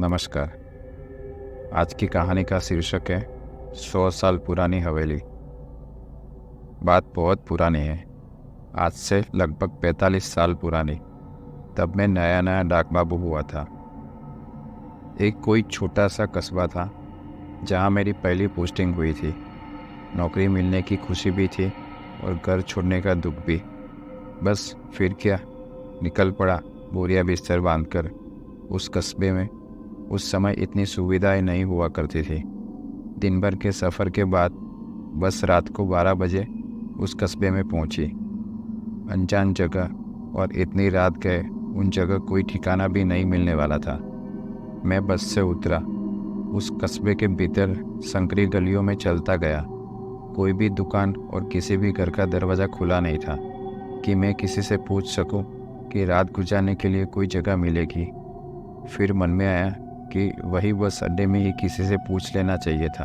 नमस्कार। आज की कहानी का शीर्षक है 100 साल पुरानी हवेली। बात बहुत पुरानी है, आज से लगभग 45 साल पुरानी। तब मैं नया नया डाक बाबू हुआ था। एक कोई छोटा सा कस्बा था जहाँ मेरी पहली पोस्टिंग हुई थी। नौकरी मिलने की खुशी भी थी और घर छोड़ने का दुख भी। बस फिर क्या, निकल पड़ा बोरिया बिस्तर बांधकर उस कस्बे में। उस समय इतनी सुविधाएं नहीं हुआ करती थी। दिन भर के सफ़र के बाद बस रात को 12 बजे उस कस्बे में पहुंची। अनजान जगह और इतनी रात गए, उन जगह कोई ठिकाना भी नहीं मिलने वाला था। मैं बस से उतरा, उस कस्बे के भीतर संकरी गलियों में चलता गया। कोई भी दुकान और किसी भी घर का दरवाज़ा खुला नहीं था कि मैं किसी से पूछ सकूं कि रात गुजारने के लिए कोई जगह मिलेगी। फिर मन में आया कि वही बस अड्डे में ही किसी से पूछ लेना चाहिए था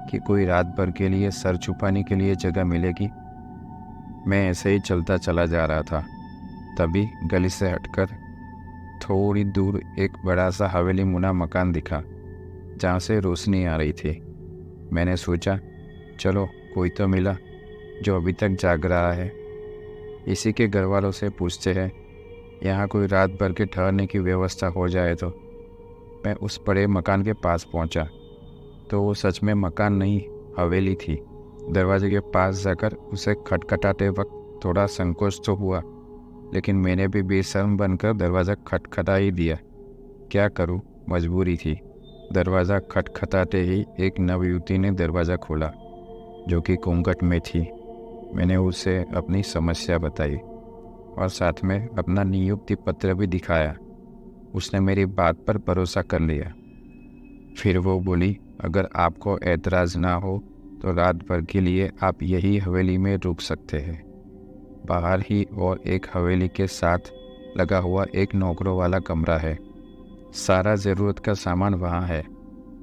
कि कोई रात भर के लिए सर छुपाने के लिए जगह मिलेगी। मैं ऐसे ही चलता चला जा रहा था। तभी गली से हटकर थोड़ी दूर एक बड़ा सा हवेली मुना मकान दिखा जहाँ से रोशनी आ रही थी। मैंने सोचा, चलो कोई तो मिला जो अभी तक जाग रहा है। इसी के घर वालों से पूछते हैं, यहाँ कोई रात भर के ठहरने की व्यवस्था हो जाए तो। मैं उस बड़े मकान के पास पहुंचा तो वो सच में मकान नहीं, हवेली थी। दरवाजे के पास जाकर उसे खटखटाते वक्त थोड़ा संकोच तो हुआ, लेकिन मैंने भी बेशर्म बनकर दरवाज़ा खटखटा ही दिया। क्या करूं, मजबूरी थी। दरवाज़ा खटखटाते ही एक नवयुवती ने दरवाज़ा खोला, जो कि घूंघट में थी। मैंने उसे अपनी समस्या बताई और साथ में अपना नियुक्ति पत्र भी दिखाया। उसने मेरी बात पर भरोसा कर लिया। फिर वो बोली, अगर आपको एतराज़ ना हो तो रात भर के लिए आप यही हवेली में रुक सकते हैं। बाहर ही और एक हवेली के साथ लगा हुआ एक नौकरों वाला कमरा है। सारा ज़रूरत का सामान वहाँ है,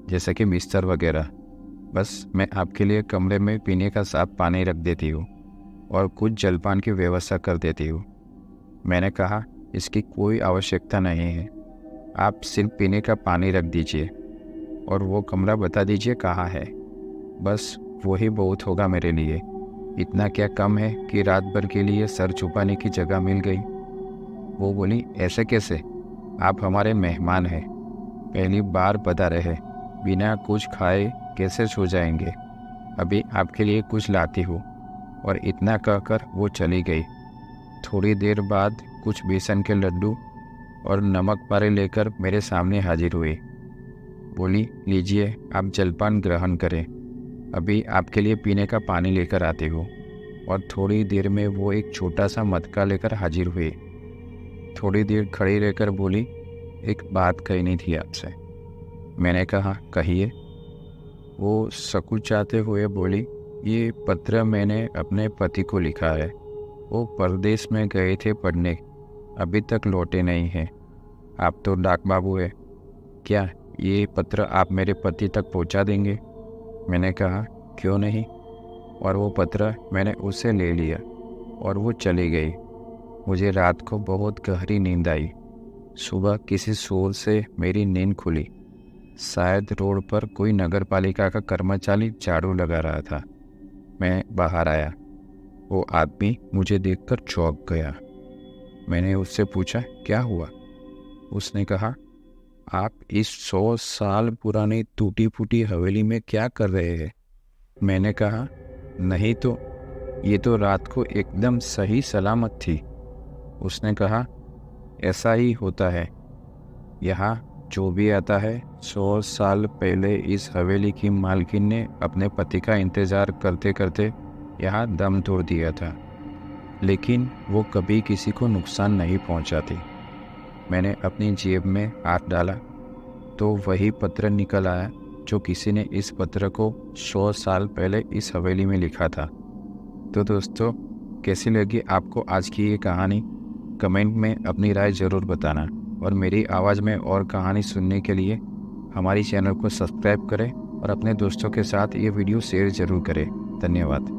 जैसे कि बिस्तर वगैरह। बस मैं आपके लिए कमरे में पीने का साफ पानी रख देती हूँ और कुछ जलपान की व्यवस्था कर देती हूँ। मैंने कहा, इसकी कोई आवश्यकता नहीं है, आप सिर्फ पीने का पानी रख दीजिए और वो कमरा बता दीजिए कहाँ है। बस वही बहुत होगा मेरे लिए। इतना क्या कम है कि रात भर के लिए सर छुपाने की जगह मिल गई। वो बोली, ऐसे कैसे, आप हमारे मेहमान हैं, पहली बार बता रहे, बिना कुछ खाए कैसे सो जाएंगे। अभी आपके लिए कुछ लाती हूँ। और इतना कहकर वो चली गई। थोड़ी देर बाद कुछ बेसन के लड्डू और नमक पारे लेकर मेरे सामने हाजिर हुई। बोली, लीजिए आप जलपान ग्रहण करें, अभी आपके लिए पीने का पानी लेकर आती हूँ। और थोड़ी देर में वो एक छोटा सा मटका लेकर हाजिर हुई। थोड़ी देर खड़ी रहकर बोली, एक बात कहनी थी आपसे। मैंने कहा, कहिए। वो सकुचाते हुए बोली, ये पत्र मैंने अपने पति को लिखा है। वो परदेश में गए थे पढ़ने, अभी तक लौटे नहीं हैं। आप तो डाक बाबू है, क्या ये पत्र आप मेरे पति तक पहुंचा देंगे? मैंने कहा, क्यों नहीं। और वो पत्र मैंने उससे ले लिया और वो चली गई। मुझे रात को बहुत गहरी नींद आई। सुबह किसी शोर से मेरी नींद खुली। शायद रोड पर कोई नगर पालिका का कर्मचारी झाड़ू लगा रहा था। मैं बाहर आया। वो आदमी मुझे देखकर चौंक गया। मैंने उससे पूछा, क्या हुआ? उसने कहा, आप इस 100 साल पुरानी टूटी फूटी हवेली में क्या कर रहे हैं? मैंने कहा, नहीं तो, ये तो रात को एकदम सही सलामत थी। उसने कहा, ऐसा ही होता है, यहाँ जो भी आता है 100 साल पहले इस हवेली की मालकिन ने अपने पति का इंतज़ार करते करते यहाँ दम तोड़ दिया था, लेकिन वो कभी किसी को नुकसान नहीं पहुँचाती। मैंने अपनी जेब में हाथ डाला तो वही पत्र निकल आया जो किसी ने इस पत्र को 100 साल पहले इस हवेली में लिखा था। तो दोस्तों, कैसी लगी आपको आज की ये कहानी? कमेंट में अपनी राय ज़रूर बताना और मेरी आवाज़ में और कहानी सुनने के लिए हमारी चैनल को सब्सक्राइब करें और अपने दोस्तों के साथ ये वीडियो शेयर ज़रूर करें। धन्यवाद।